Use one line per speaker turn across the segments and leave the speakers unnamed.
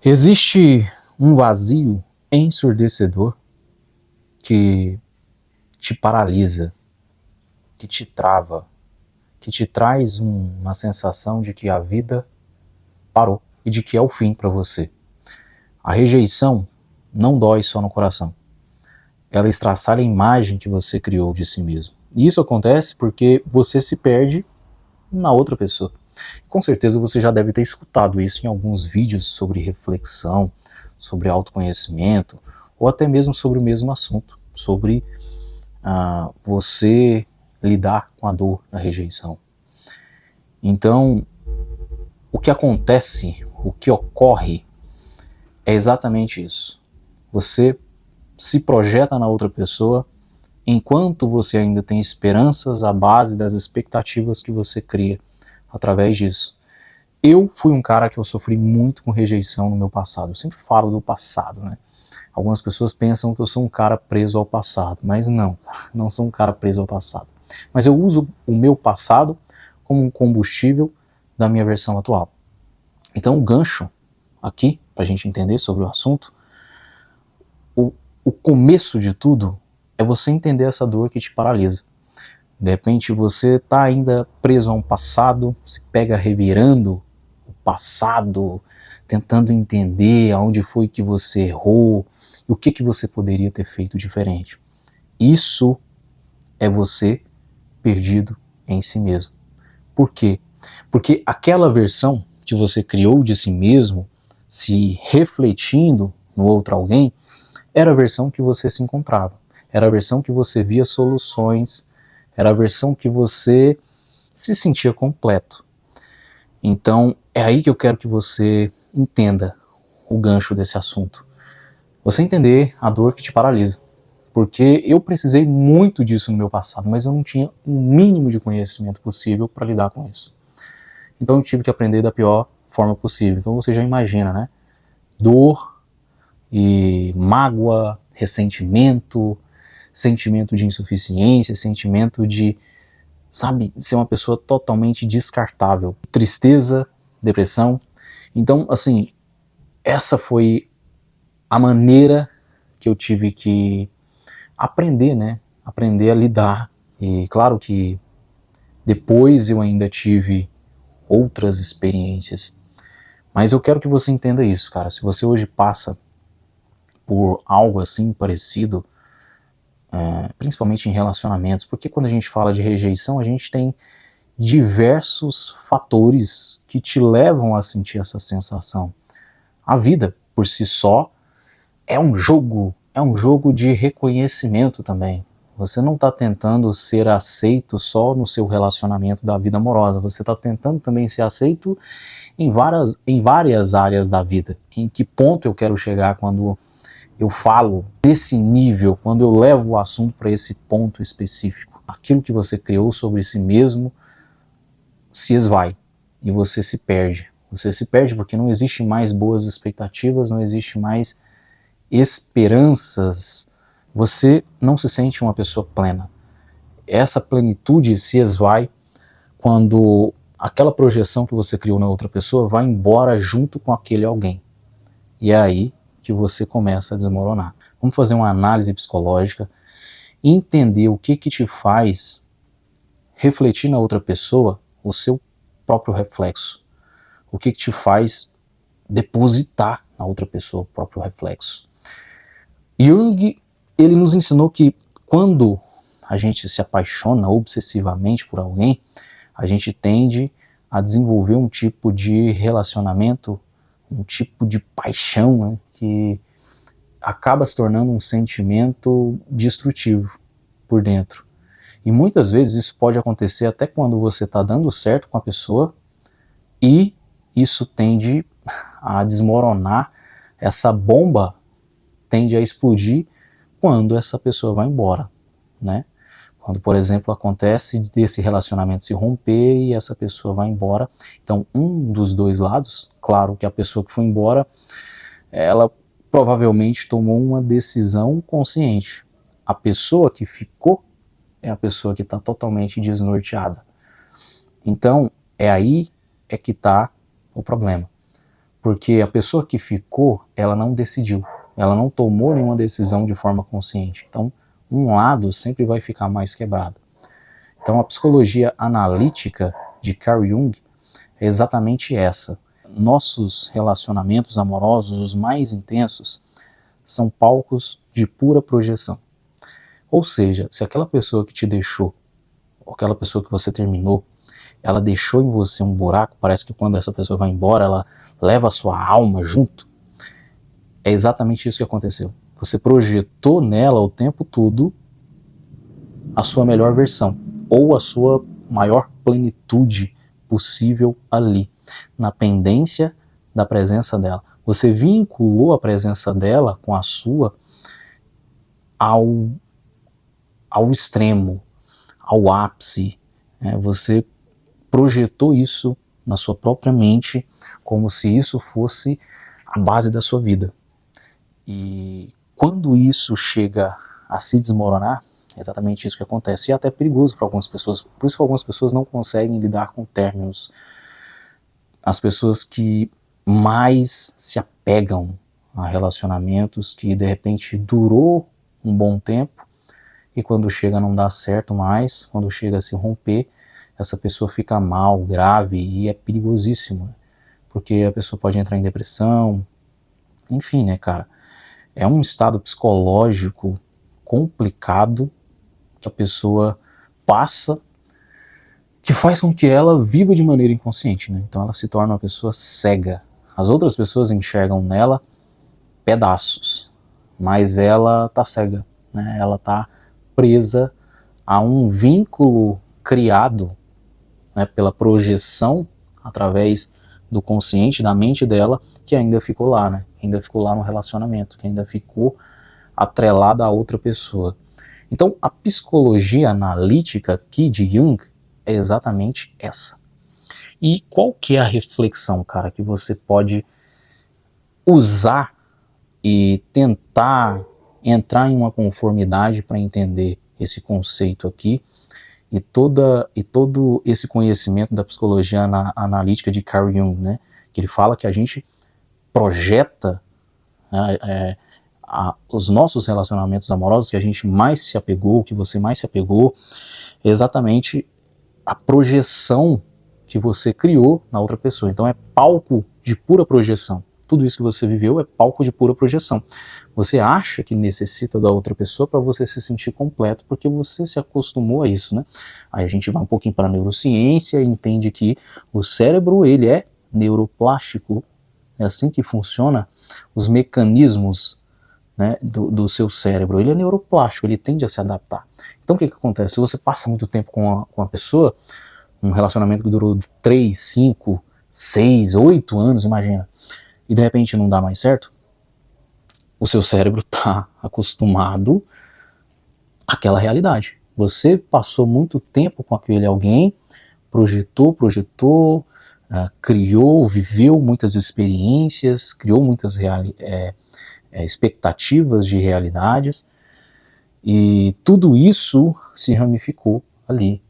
Existe um vazio ensurdecedor que te paralisa, que te trava, que te traz uma sensação de que a vida parou e de que é o fim para você. A rejeição não dói só no coração. Ela estraçalha a imagem que você criou de si mesmo. E isso acontece porque você se perde na outra pessoa. Com certeza você já deve ter escutado isso em alguns vídeos sobre reflexão, sobre autoconhecimento, ou até mesmo sobre o mesmo assunto, sobre você lidar com a dor da rejeição. Então, o que acontece, o que ocorre, é exatamente isso. Você se projeta na outra pessoa enquanto você ainda tem esperanças à base das expectativas que você cria através disso. Eu fui um cara que eu sofri muito com rejeição no meu passado. Eu sempre falo do passado, né? Algumas pessoas pensam que eu sou um cara preso ao passado, mas não sou um cara preso ao passado. Mas eu uso o meu passado como um combustível da minha versão atual. Então o gancho aqui, para a gente entender sobre o assunto, o começo de tudo é você entender essa dor que te paralisa. De repente você está ainda preso a um passado, se pega revirando o passado, tentando entender aonde foi que você errou, e o que você poderia ter feito diferente. Isso é você perdido em si mesmo. Por quê? Porque aquela versão que você criou de si mesmo, se refletindo no outro alguém, era a versão que você se encontrava. Era a versão que você via soluções, era a versão que você se sentia completo. Então, é aí que eu quero que você entenda o gancho desse assunto. Você entender a dor que te paralisa. Porque eu precisei muito disso no meu passado, mas eu não tinha o mínimo de conhecimento possível para lidar com isso. Então eu tive que aprender da pior forma possível. Então você já imagina, né? Dor e mágoa, ressentimento, sentimento de insuficiência, sentimento de, sabe, ser uma pessoa totalmente descartável. Tristeza, depressão. Então, assim, essa foi a maneira que eu tive que aprender, né? Aprender a lidar. E claro que depois eu ainda tive outras experiências. Mas eu quero que você entenda isso, cara. Se você hoje passa por algo assim parecido, principalmente em relacionamentos, porque quando a gente fala de rejeição, a gente tem diversos fatores que te levam a sentir essa sensação. A vida, por si só, é um jogo de reconhecimento também. Você não está tentando ser aceito só no seu relacionamento da vida amorosa, você está tentando também ser aceito em várias áreas da vida. Em que ponto eu quero chegar quando eu falo desse nível, quando eu levo o assunto para esse ponto específico? Aquilo que você criou sobre si mesmo se esvai e você se perde. Você se perde porque não existe mais boas expectativas, não existe mais esperanças. Você não se sente uma pessoa plena. Essa plenitude se esvai quando aquela projeção que você criou na outra pessoa vai embora junto com aquele alguém. E é aí que você começa a desmoronar. Vamos fazer uma análise psicológica, entender o que te faz refletir na outra pessoa o seu próprio reflexo. O que te faz depositar na outra pessoa o próprio reflexo. Jung, ele nos ensinou que quando a gente se apaixona obsessivamente por alguém, a gente tende a desenvolver um tipo de relacionamento, um tipo de paixão, né, que acaba se tornando um sentimento destrutivo por dentro. E muitas vezes isso pode acontecer até quando você está dando certo com a pessoa e isso tende a desmoronar, essa bomba tende a explodir quando essa pessoa vai embora, né? Quando, por exemplo, acontece desse relacionamento se romper e essa pessoa vai embora. Então, um dos dois lados, claro que a pessoa que foi embora, ela provavelmente tomou uma decisão consciente. A pessoa que ficou é a pessoa que está totalmente desnorteada. Então, é aí que está o problema. Porque a pessoa que ficou, ela não decidiu, ela não tomou nenhuma decisão de forma consciente. Então, um lado sempre vai ficar mais quebrado. Então, a psicologia analítica de Carl Jung é exatamente essa. Nossos relacionamentos amorosos, os mais intensos, são palcos de pura projeção. Ou seja, se aquela pessoa que te deixou, ou aquela pessoa que você terminou, ela deixou em você um buraco, parece que quando essa pessoa vai embora, ela leva a sua alma junto. É exatamente isso que aconteceu. Você projetou nela o tempo todo a sua melhor versão, ou a sua maior plenitude possível ali, na pendência da presença dela. Você vinculou a presença dela com a sua ao extremo, ao ápice. Você projetou isso na sua própria mente como se isso fosse a base da sua vida. E quando isso chega a se desmoronar, é exatamente isso que acontece. E é até perigoso para algumas pessoas. Por isso que algumas pessoas não conseguem lidar com términos. As pessoas que mais se apegam a relacionamentos que de repente durou um bom tempo e quando chega não dá certo mais, quando chega a se romper, essa pessoa fica mal, grave, e é perigosíssimo, porque a pessoa pode entrar em depressão, enfim, né, cara? É um estado psicológico complicado que a pessoa passa, que faz com que ela viva de maneira inconsciente, né? Então ela se torna uma pessoa cega. As outras pessoas enxergam nela pedaços, mas ela tá cega, né? Ela tá presa a um vínculo criado, né, pela projeção através do consciente, da mente dela, que ainda ficou lá, né? Ainda ficou lá no relacionamento, que ainda ficou atrelada a outra pessoa. Então, a psicologia analítica aqui de Jung é exatamente essa. E qual que é a reflexão, cara, que você pode usar e tentar entrar em uma conformidade para entender esse conceito aqui e todo esse conhecimento da psicologia analítica de Carl Jung, né? Que ele fala que a gente projeta os nossos relacionamentos amorosos, que a gente mais se apegou, que você mais se apegou, é exatamente a projeção que você criou na outra pessoa. Então é palco de pura projeção. Tudo isso que você viveu é palco de pura projeção. Você acha que necessita da outra pessoa para você se sentir completo, porque você se acostumou a isso, né? Aí a gente vai um pouquinho para a neurociência e entende que o cérebro, ele é neuroplástico. É assim que funciona os mecanismos, né, do seu cérebro. Ele é neuroplástico, ele tende a se adaptar. Então o que acontece? Se você passa muito tempo com a pessoa, um relacionamento que durou 3, 5, 6, 8 anos, imagina, e de repente não dá mais certo, o seu cérebro está acostumado àquela realidade. Você passou muito tempo com aquele alguém, projetou, criou, viveu muitas experiências, criou muitas expectativas de realidades, e tudo isso se ramificou ali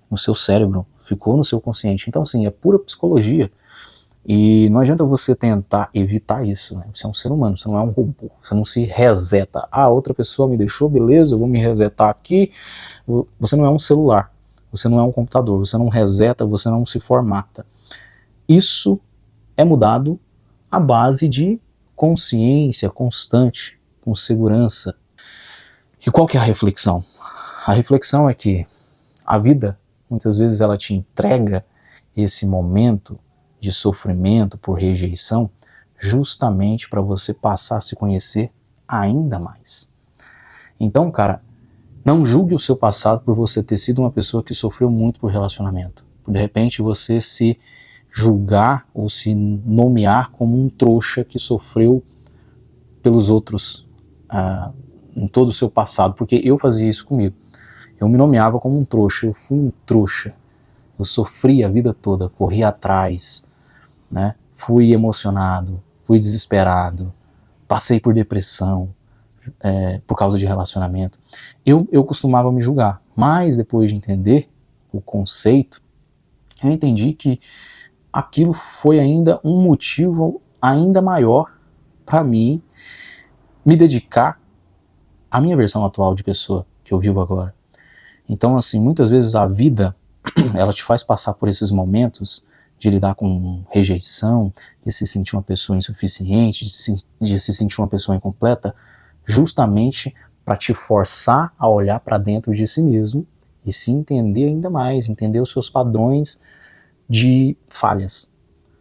no seu cérebro, ficou no seu consciente. Então, assim, é pura psicologia. E não adianta você tentar evitar isso, né? Você é um ser humano, você não é um robô, você não se reseta. Ah, outra pessoa me deixou, beleza, eu vou me resetar aqui. Você não é um celular, você não é um computador, você não reseta, você não se formata. Isso é mudado à base de consciência constante, com segurança. E qual que é a reflexão? A reflexão é que a vida, muitas vezes, ela te entrega esse momento de sofrimento por rejeição, justamente para você passar a se conhecer ainda mais. Então, cara, não julgue o seu passado por você ter sido uma pessoa que sofreu muito por relacionamento. De repente você se julgar ou se nomear como um trouxa que sofreu pelos outros em todo o seu passado, porque eu fazia isso comigo. Eu me nomeava como um trouxa, eu fui um trouxa. Eu sofri a vida toda, corri atrás, né? Fui emocionado, fui desesperado, passei por depressão por causa de relacionamento. Eu costumava me julgar, mas depois de entender o conceito, eu entendi que aquilo foi ainda um motivo ainda maior para mim me dedicar à minha versão atual de pessoa que eu vivo agora. Então, assim, muitas vezes a vida, ela te faz passar por esses momentos de lidar com rejeição, de se sentir uma pessoa insuficiente, de se sentir uma pessoa incompleta, justamente para te forçar a olhar para dentro de si mesmo e se entender ainda mais, entender os seus padrões de falhas,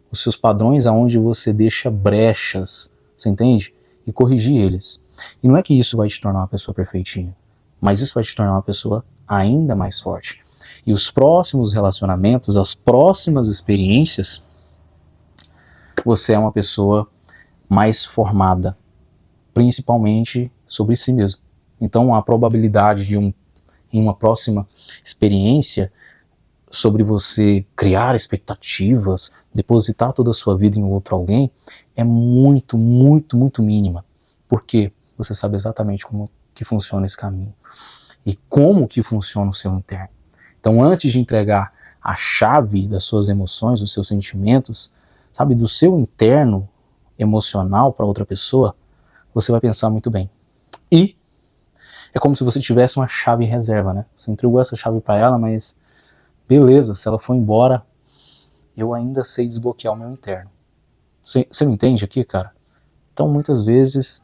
os seus padrões aonde você deixa brechas, você entende? E corrigir eles. E não é que isso vai te tornar uma pessoa perfeitinha, mas isso vai te tornar uma pessoa ainda mais forte. E os próximos relacionamentos, as próximas experiências, você é uma pessoa mais formada, principalmente sobre si mesmo. Então a probabilidade de em uma próxima experiência sobre você criar expectativas, depositar toda a sua vida em outro alguém, é muito, muito, muito mínima. Porque você sabe exatamente como que funciona esse caminho e como que funciona o seu interno. Então, antes de entregar a chave das suas emoções, dos seus sentimentos, sabe, do seu interno emocional para outra pessoa, você vai pensar muito bem. E é como se você tivesse uma chave em reserva, né? Você entregou essa chave para ela, mas beleza, se ela for embora, eu ainda sei desbloquear o meu interno. Você me entende aqui, cara? Então, muitas vezes,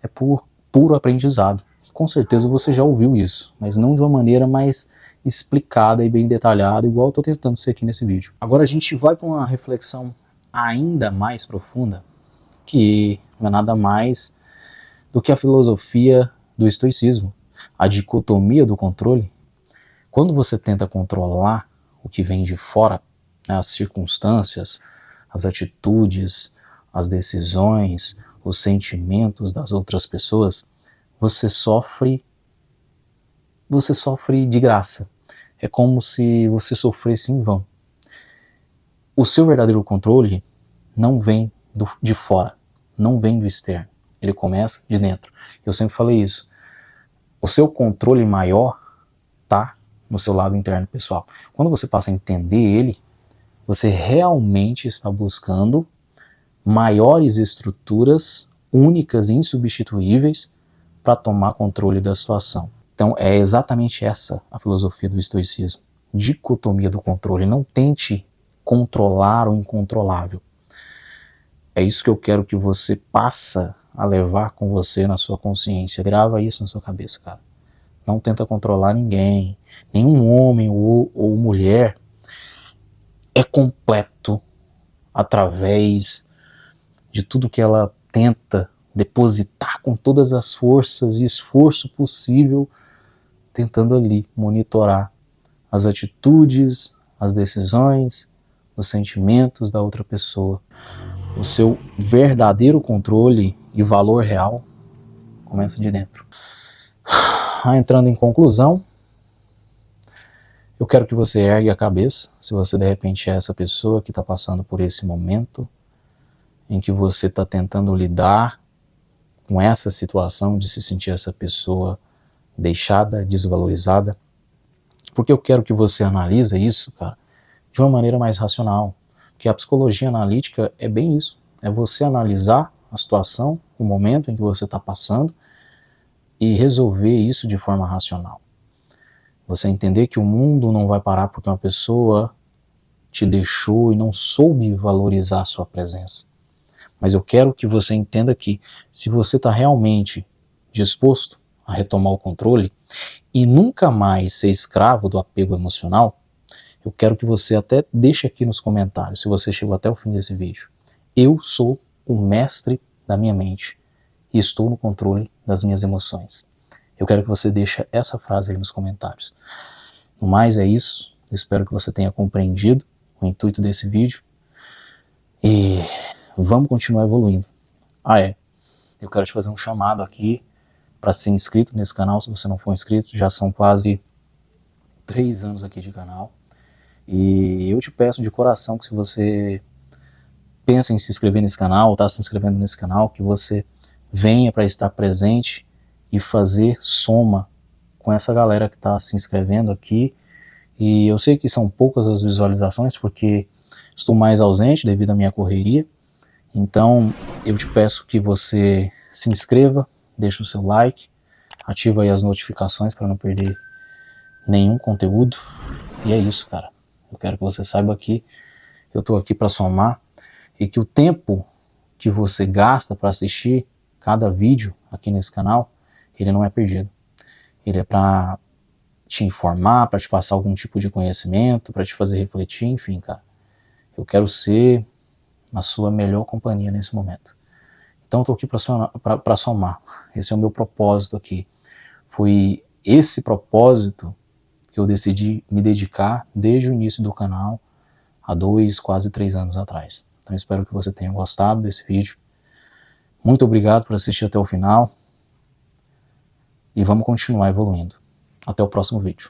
é por puro aprendizado. Com certeza você já ouviu isso, mas não de uma maneira mais explicada e bem detalhada, igual eu estou tentando ser aqui nesse vídeo. Agora a gente vai para uma reflexão ainda mais profunda, que não é nada mais do que a filosofia do estoicismo, a dicotomia do controle. Quando você tenta controlar o que vem de fora, né, as circunstâncias, as atitudes, as decisões, os sentimentos das outras pessoas, você sofre de graça. É como se você sofresse em vão. O seu verdadeiro controle não vem de fora, não vem do externo. Ele começa de dentro. Eu sempre falei isso. O seu controle maior está no seu lado interno pessoal. Quando você passa a entender ele, você realmente está buscando maiores estruturas únicas e insubstituíveis para tomar controle da situação. Então é exatamente essa a filosofia do estoicismo. Dicotomia do controle. Não tente controlar o incontrolável. É isso que eu quero que você passa a levar com você na sua consciência. Grava isso na sua cabeça, cara. Não tenta controlar ninguém. Nenhum homem ou mulher é completo através de tudo que ela tenta depositar com todas as forças e esforço possível, tentando ali monitorar as atitudes, as decisões, os sentimentos da outra pessoa. O seu verdadeiro controle e valor real começa de dentro. Entrando em conclusão, eu quero que você ergue a cabeça, se você de repente é essa pessoa que está passando por esse momento, em que você está tentando lidar com essa situação de se sentir essa pessoa deixada, desvalorizada, porque eu quero que você analise isso, cara, de uma maneira mais racional, porque a psicologia analítica é bem isso, é você analisar a situação, o momento em que você está passando e resolver isso de forma racional. Você entender que o mundo não vai parar porque uma pessoa te deixou e não soube valorizar a sua presença. Mas eu quero que você entenda que se você está realmente disposto a retomar o controle e nunca mais ser escravo do apego emocional, eu quero que você até deixe aqui nos comentários, se você chegou até o fim desse vídeo. Eu sou o mestre da minha mente e estou no controle das minhas emoções. Eu quero que você deixe essa frase aí nos comentários. No mais é isso, eu espero que você tenha compreendido o intuito desse vídeo e vamos continuar evoluindo. Eu quero te fazer um chamado aqui para ser inscrito nesse canal, se você não for inscrito. Já são quase 3 anos aqui de canal. E eu te peço de coração que se você pensa em se inscrever nesse canal, ou está se inscrevendo nesse canal, que você venha para estar presente e fazer soma com essa galera que está se inscrevendo aqui. E eu sei que são poucas as visualizações, porque estou mais ausente devido à minha correria. Então eu te peço que você se inscreva, deixe o seu like, ativa aí as notificações para não perder nenhum conteúdo. E é isso, cara. Eu quero que você saiba que eu tô aqui para somar e que o tempo que você gasta para assistir cada vídeo aqui nesse canal, ele não é perdido. Ele é para te informar, para te passar algum tipo de conhecimento, para te fazer refletir, enfim, cara. Eu quero ser a sua melhor companhia nesse momento. Então eu tô aqui para somar. Esse é o meu propósito aqui. Foi esse propósito que eu decidi me dedicar desde o início do canal, há 2, quase 3 anos atrás. Então espero que você tenha gostado desse vídeo. Muito obrigado por assistir até o final. E vamos continuar evoluindo. Até o próximo vídeo.